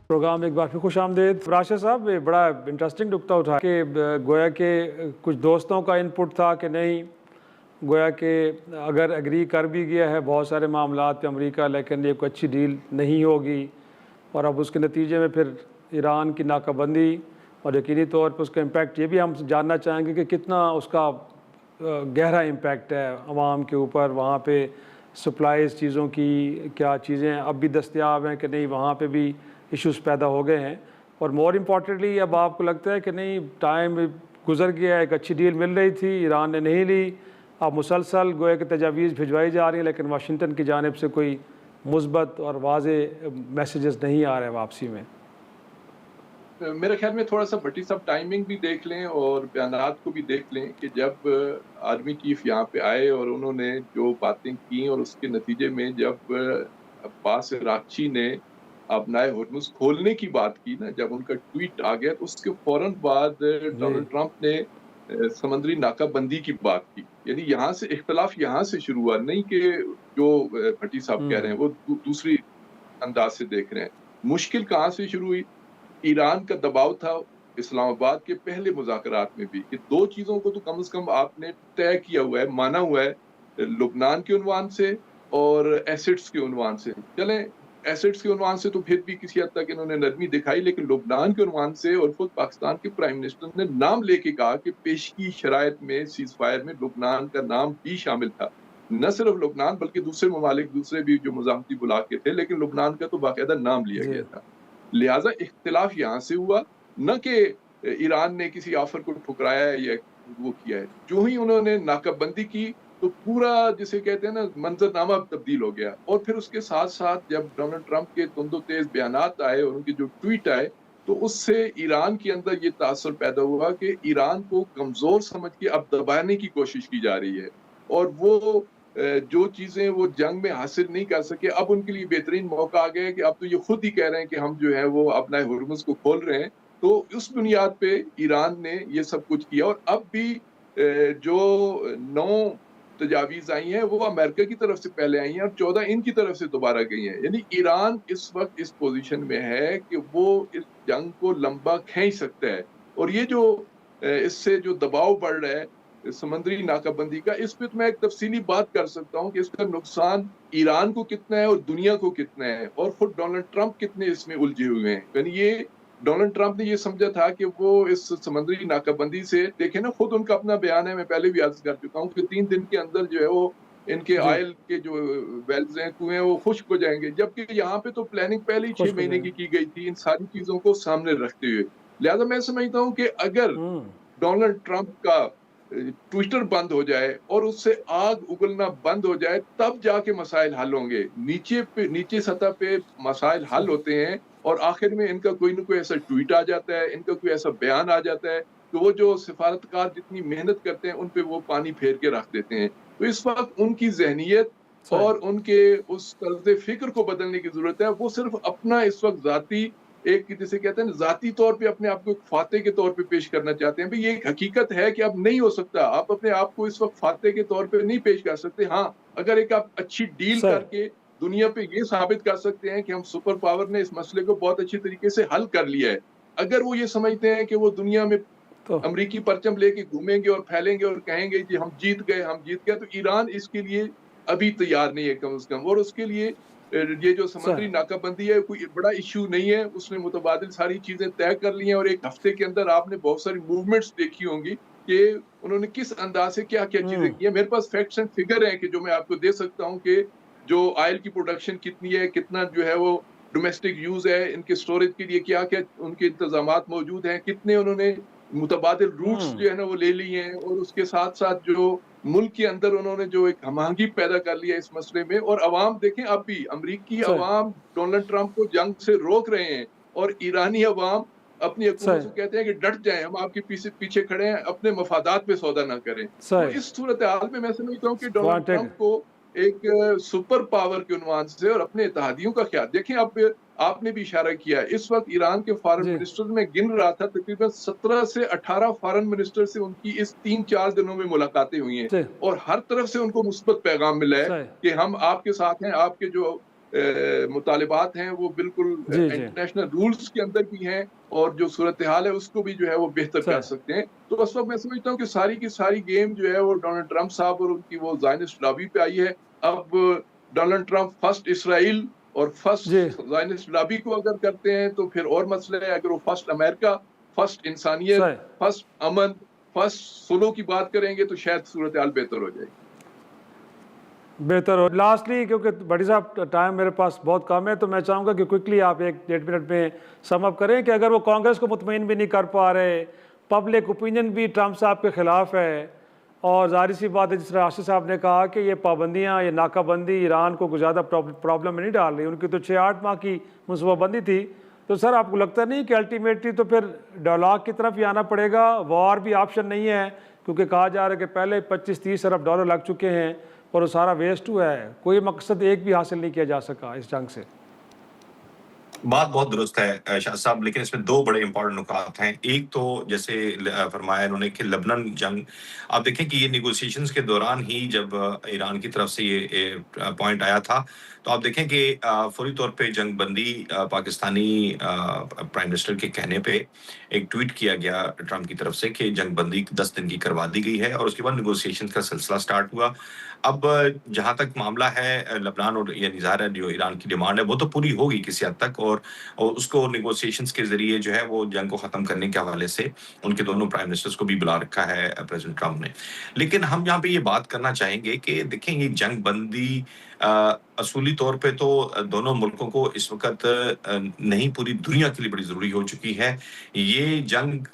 Programme ایک بار پھر خوش آمدید۔ راشد صاحب بڑا انٹرسٹنگ نکتہ اٹھا کہ گویا کہ کچھ دوستوں کا انپٹ تھا کہ نہیں، گویا کہ اگر ایگری کر بھی گیا ہے بہت سارے معاملات پہ امریکہ، لیکن یہ کوئی اچھی ڈیل نہیں ہوگی، اور اب اس کے نتیجے میں پھر ایران کی ناکہ بندی اور یقینی طور پر اس کا امپیکٹ یہ بھی ہم جاننا چاہیں گے کہ کتنا اس کا گہرا امپیکٹ ہے عوام کے اوپر، وہاں پہ سپلائیز چیزوں کی کیا چیزیں اب بھی دستیاب ہیں کہ نہیں، وہاں پہ بھی ایشوز پیدا ہو گئے ہیں، اور مور امپورٹنٹلی اب آپ کو لگتا ہے کہ نہیں ٹائم گزر گیا ہے، ایک اچھی ڈیل مل رہی تھی، ایران نے نہیں لی، اب مسلسل گویا کہ تجاویز بھجوائی جا رہی ہیں لیکن واشنگٹن کی جانب سے کوئی مثبت اور واضح میسیجز نہیں آ رہے واپسی میں؟ میرے خیال میں تھوڑا سا بھٹی صاحب ٹائمنگ بھی دیکھ لیں اور بیانات کو بھی دیکھ لیں کہ جب آرمی چیف یہاں پہ آئے اور انہوں نے جو باتیں کی اور اس کے نتیجے میں جب عباس راکچی نے اپنائے ہرمز کھولنے کی بات کی نا، جب ان کا ٹویٹ آ گیا تو اس کے فوراً بعد ڈونلڈ ٹرمپ نے سمندری ناکہ بندی کی بات کی. یعنی یہاں سے اختلاف یہاں سے شروع ہوا، نہیں کہ جو بھٹی صاحب کہہ رہے ہیں وہ دوسری انداز سے دیکھ رہے ہیں. مشکل کہاں سے شروع ہوئی؟ ایران کا دباؤ تھا اسلام آباد کے پہلے مذاکرات میں بھی کہ دو چیزوں کو تو کم از کم آپ نے طے کیا ہوا ہے، مانا ہوا ہے، لبنان کے عنوان سے اور ایسڈز کے عنوان سے. چلیں ایسڈز کے عنوان سے تو پھر بھی کسی حد تک انہوں نے نرمی دکھائی، لیکن لبنان کے عنوان سے اور خود پاکستان کے پرائم منسٹر نے نام لے کے کہا کہ پیشگی شرائط میں سیز فائر میں لبنان کا نام بھی شامل تھا. نہ صرف لبنان بلکہ دوسرے ممالک، دوسرے بھی جو مزاحمتی بلاک کے تھے، لیکن لبنان کا تو باقاعدہ نام لیا گیا تھا. لہٰذا اختلاف یہاں سے ہوا، نہ کہ ایران نے کسی آفر کو ٹھکرایا ہے یا وہ کیا ہے. جو ہی انہوں نے ناکہ بندی کی تو پورا جسے کہتے ہیں نا منظر نامہ تبدیل ہو گیا. اور پھر اس کے ساتھ ساتھ جب ڈونلڈ ٹرمپ کے تند و تیز بیانات آئے اور ان کے جو ٹویٹ آئے تو اس سے ایران کے اندر یہ تاثر پیدا ہوا کہ ایران کو کمزور سمجھ کے اب دبانے کی کوشش کی جا رہی ہے، اور وہ جو چیزیں وہ جنگ میں حاصل نہیں کر سکے اب ان کے لیے بہترین موقع آ گیا کہ اب تو یہ خود ہی کہہ رہے ہیں کہ ہم جو ہے وہ اپنا ہرمز کو کھول رہے ہیں. تو اس بنیاد پہ ایران نے یہ سب کچھ کیا، اور اب بھی جو 9 تجاویز آئی ہیں وہ امریکہ کی طرف سے پہلے آئی ہیں اور 14 ان کی طرف سے دوبارہ گئی ہیں. یعنی ایران اس وقت اس پوزیشن میں ہے کہ وہ اس جنگ کو لمبا کھینچ سکتا ہے. اور یہ جو اس سے جو دباؤ بڑھ رہا ہے سمندری ناکہ بندی کا، اس پہ تو میں ایک تفصیلی بات کر سکتا ہوں کہ اس کا نقصان ایران کو کتنا ہے اور دنیا کو کتنا ہے، اور خود ڈونلڈ ٹرمپ کتنے اس میں الجھے ہوئے ہیں. یعنی یہ ڈونلڈ ٹرمپ نے یہ سمجھا تھا کہ وہ اس سمندری ناکہ بندی سے، دیکھیں نا خود ان کا اپنا بیان ہے، میں پہلے بھی عرض کر چکا ہوں کہ 3 دن کے اندر جو ہے وہ ان کے آئل کے جو ویلز ہیں، کنویں، وہ خشک ہو جائیں گے، جبکہ یہاں پہ تو پلاننگ پہلے ہی 6 مہینے کی گئی تھی ان ساری چیزوں کو سامنے رکھتے ہوئے. لہذا میں سمجھتا ہوں کہ اگر ڈونلڈ ٹرمپ کا ٹویٹر بند ہو جائے اور اس سے آگ اگلنا بند ہو جائے تب جا کے مسائل حل ہوں گے. نیچے سطح پہ مسائل حل ہوتے ہیں اور آخر میں ان کا کوئی نہ کوئی ایسا ٹویٹ آ جاتا ہے، ان کا کوئی ایسا بیان آ جاتا ہے کہ وہ جو سفارتکار جتنی محنت کرتے ہیں ان پہ وہ پانی پھیر کے رکھ دیتے ہیں. تو اس وقت ان کی ذہنیت اور ان کے اس طرز فکر کو بدلنے کی ضرورت ہے. وہ صرف اپنا اس وقت ذاتی ایک جسے کہتے ہیں ذاتی طور پہ اپنے آپ کو ایک فاتح کے طور پہ پیش کرنا چاہتے ہیں. یہ ایک حقیقت ہے کہ اب نہیں ہو سکتا، آپ اپنے آپ کو اس وقت فاتح کے طور پہ نہیں پیش کر سکتے. ہاں اگر ایک آپ اچھی ڈیل کر کے دنیا پہ یہ ثابت کر سکتے ہیں کہ ہم سپر پاور نے اس مسئلے کو بہت اچھی طریقے سے حل کر لیا ہے. اگر وہ یہ سمجھتے ہیں کہ وہ دنیا میں امریکی پرچم لے کے گھومیں گے اور پھیلیں گے اور کہیں گے جی ہم جیت گئے، تو ایران اس کے لیے ابھی تیار نہیں ہے کم از کم. اور اس کے لیے یہ جو سمندری ناکہ بندی ہے کوئی بڑا ایشو نہیں ہے، اس نے متبادل ساری چیزیں طے کر لی ہیں، اور ایک ہفتے کے اندر آپ نے بہت ساری موومنٹس دیکھی ہوں گی کہ انہوں نے کس انداز سے کیا کیا چیزیں کی ہیں. میرے پاس فیکٹس اینڈ فگر ہیں کہ جو میں آپ کو دے سکتا ہوں کہ جو آئل کی پروڈکشن کتنی ہے، کتنا جو ہے وہ ڈومیسٹک یوز ہے، ان کے سٹوریج کے لیے کیا کیا ان کے انتظامات موجود ہیں، کتنے انہوں نے متبادل روٹس جو ہے نا وہ لے لی ہیں، اور اس کے ساتھ ساتھ جو ملک کے اندر انہوں نے جو ایک ہم آہنگی پیدا کر لیا اس مسئلے میں. اور عوام دیکھیں اب بھی امریکی عوام ڈونلڈ ٹرمپ کو جنگ سے روک رہے ہیں، اور ایرانی عوام اپنی حکومت سے کہتے ہیں کہ ڈٹ جائیں، ہم آپ کے پیچھے کھڑے ہیں، اپنے مفادات پہ سودا نہ کریں. تو اس صورتحال میں سمجھتا ہوں کہ ڈونلڈ ٹرمپ کو ایک سپر پاور کے عنوان سے اور اپنے اتحادیوں کا خیال دیکھیں. اب آپ نے بھی اشارہ کیا اس وقت ایران کے فارن منسٹر میں گن رہا تھا تقریباً 17 سے 18 فارن منسٹر سے ان کی اس 3-4 دنوں میں ملاقاتیں ہوئی ہیں، اور ہر طرف سے ان کو مثبت پیغام ملا ہے کہ ہم آپ کے ساتھ ہیں. آپ کے جو مطالبات ہیں وہ بالکل جی جی انٹرنیشنل رولز کے اندر بھی ہیں، اور جو صورتحال ہے اس کو بھی جو ہے وہ بہتر کر صحیح سکتے ہیں. تو اس وقت میں سمجھتا ہوں کہ ساری کی ساری گیم جو ہے وہ ڈونلڈ ٹرمپ صاحب اور ان کی وہ زائنسٹ لابی پہ آئی ہے. اب ڈونلڈ ٹرمپ فرسٹ اسرائیل اور جی فرسٹ زائنسٹ لابی کو اگر کرتے ہیں تو پھر اور مسئلہ ہے. اگر وہ فرسٹ امریکہ، فرسٹ انسانیت، صحیح فرسٹ امن، فرسٹ سلو کی بات کریں گے تو شاید صورتحال بہتر ہو جائے گی. بہتر ہو. لاسٹلی کیونکہ بھٹی صاحب ٹائم میرے پاس بہت کم ہے تو میں چاہوں گا کہ کوئکلی آپ 1-1.5 منٹ میں سم اپ کریں کہ اگر وہ کانگریس کو مطمئن بھی نہیں کر پا رہے، پبلک اوپینین بھی ٹرمپ صاحب کے خلاف ہے، اور ظاہر سی بات ہے جس طرح راشد صاحب نے کہا کہ یہ پابندیاں، یہ ناکہ بندی ایران کو زیادہ پرابلم میں نہیں ڈال رہی، ان کی تو 6-8 ماہ کی منصوبہ بندی تھی. تو سر آپ کو لگتا نہیں کہ الٹیمیٹلی تو پھر ڈائلاگ کی طرف ہی آنا پڑے گا، وار بھی آپشن نہیں ہے، کیونکہ کہا جا رہا ہے کہ پہلے 25-30 ارب ڈالر لگ چکے ہیں اور وہ سارا ویسٹ ہوا ہے، کوئی مقصد ایک بھی حاصل نہیں کیا جا سکا اس جنگ سے. بات بہت درست ہے شاہ صاحب، لیکن اس میں دو بڑے امپورٹنٹ نکات ہیں. ایک تو جیسے فرمایا انہوں نے کہ لبنان جنگ، آپ دیکھیں کہ یہ نیگوسیشنز کے دوران ہی جب ایران کی طرف سے یہ پوائنٹ آیا تھا تو آپ دیکھیں کہ فوری طور پہ جنگ بندی پاکستانی پرائم منسٹر کے کہنے پہ ایک ٹویٹ کیا گیا ٹرمپ کی طرف سے کہ جنگ بندی 10 دن کی کروا دی گئی ہے، اور اس کے بعد نیگوسیشن کا سلسلہ سٹارٹ ہوا. اب جہاں تک معاملہ ہے لبنان اور یعنی ظاہر ہے جو ایران کی ڈیمانڈ ہے وہ تو پوری ہوگی کسی حد تک، اور اس کو نیگوسیشنز کے ذریعے جو ہے وہ جنگ کو ختم کرنے کے حوالے سے ان کے دونوں پرائم منسٹرز کو بھی بلا رکھا ہے پریزیڈنٹ ٹرمپ نے. لیکن ہم یہاں پہ یہ بات کرنا چاہیں گے کہ دیکھیں یہ جنگ بندی اصولی طور پہ تو دونوں ملکوں کو اس وقت نہیں پوری دنیا کے لیے بڑی ضروری ہو چکی ہے. یہ جنگ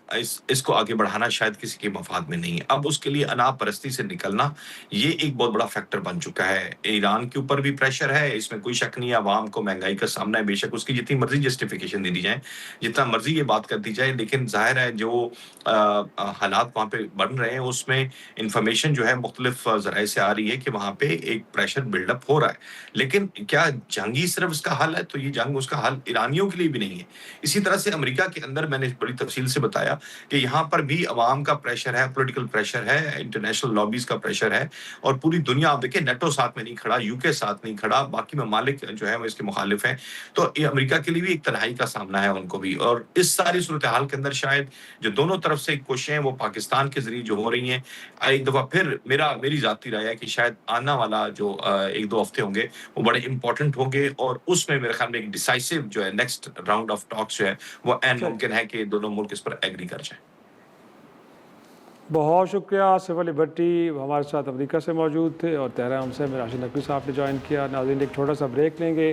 اس کو آگے بڑھانا شاید کسی کے مفاد میں نہیں ہے. اب اس کے لیے انا پرستی سے نکلنا یہ ایک بہت بڑا فیکٹر بن چکا ہے. ایران کے اوپر بھی پریشر ہے، اس میں کوئی شک نہیں ہے، عوام کو مہنگائی کا سامنا ہے، بے شک اس کی جتنی مرضی جسٹیفیکیشن دے دی جائے، جتنا مرضی یہ بات کر دی جائے، لیکن ظاہر ہے جو حالات وہاں پہ بن رہے ہیں اس میں انفارمیشن جو ہے مختلف ذرائع سے آ رہی ہے کہ وہاں پہ ایک پریشر بلڈ اپ ہو رہا ہے. لیکن کیا جنگ ہی صرف اس کا حل ہے؟ تو یہ جنگ اس کا حل ایرانیوں کے لیے بھی نہیں ہے. اسی طرح سے امریکہ کے اندر میں نے بڑی تفصیل سے بتایا کہ یہاں پر بھی عوام کا پریشر ہے، پولیٹیکل پریشر ہے، انٹرنیشنل لابیز کا پریشر ہے، اور پوری دنیا آپ دیکھیں نیٹو ساتھ میں نہیں کھڑا، یو کے ساتھ نہیں کھڑا، باقی ممالک جو ہے وہ اس کے مخالف ہیں. تو یہ امریکہ کے لیے بھی ایک تنہائی کا سامنا ہے ان کو بھی. اور اس ساری صورتحال کے اندر شاید جو دونوں طرف سے کوششیں وہ پاکستان کے ذریعے جو ہو رہی ہیں، ایک دفعہ پھر میری ذاتی رائے ہے کہ شاید آنے والا جو 1-2 ہفتے ہوں گے وہ بڑے امپورٹنٹ ہوں گے، اور اس میں میرے خیال میں ایک ڈیسائسو جو ہے نیکسٹ راؤنڈ آف ٹاکس جو ہے وہ عین ممکن ہے کہ دونوں ملک اس پر ایگری کر جائیں. بہت شکریہ. آصف علی بھٹی ہمارے ساتھ امریکہ سے موجود تھے، اور طاہرہ ہم سے راشد نقوی صاحب نے جوائن کیا. ناظرین ایک چھوٹا سا بریک لیں گے،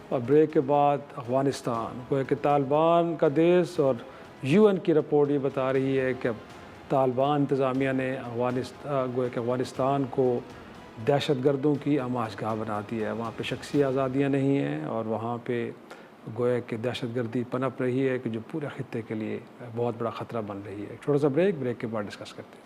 اور بریک کے بعد افغانستان گویا کہ طالبان کا دیس، اور یو این کی رپورٹ یہ بتا رہی ہے کہ اب طالبان انتظامیہ نے گویا کہ افغانستان کو دہشت گردوں کی آماج گاہ بنا دیا ہے. وہاں پہ شخصی آزادیاں نہیں ہیں، اور وہاں پہ گویا کہ دہشت گردی پنپ رہی ہے کہ جو پورے خطے کے لیے بہت بڑا خطرہ بن رہی ہے. چھوٹا سا بریک کے بعد ڈسکس کرتے ہیں.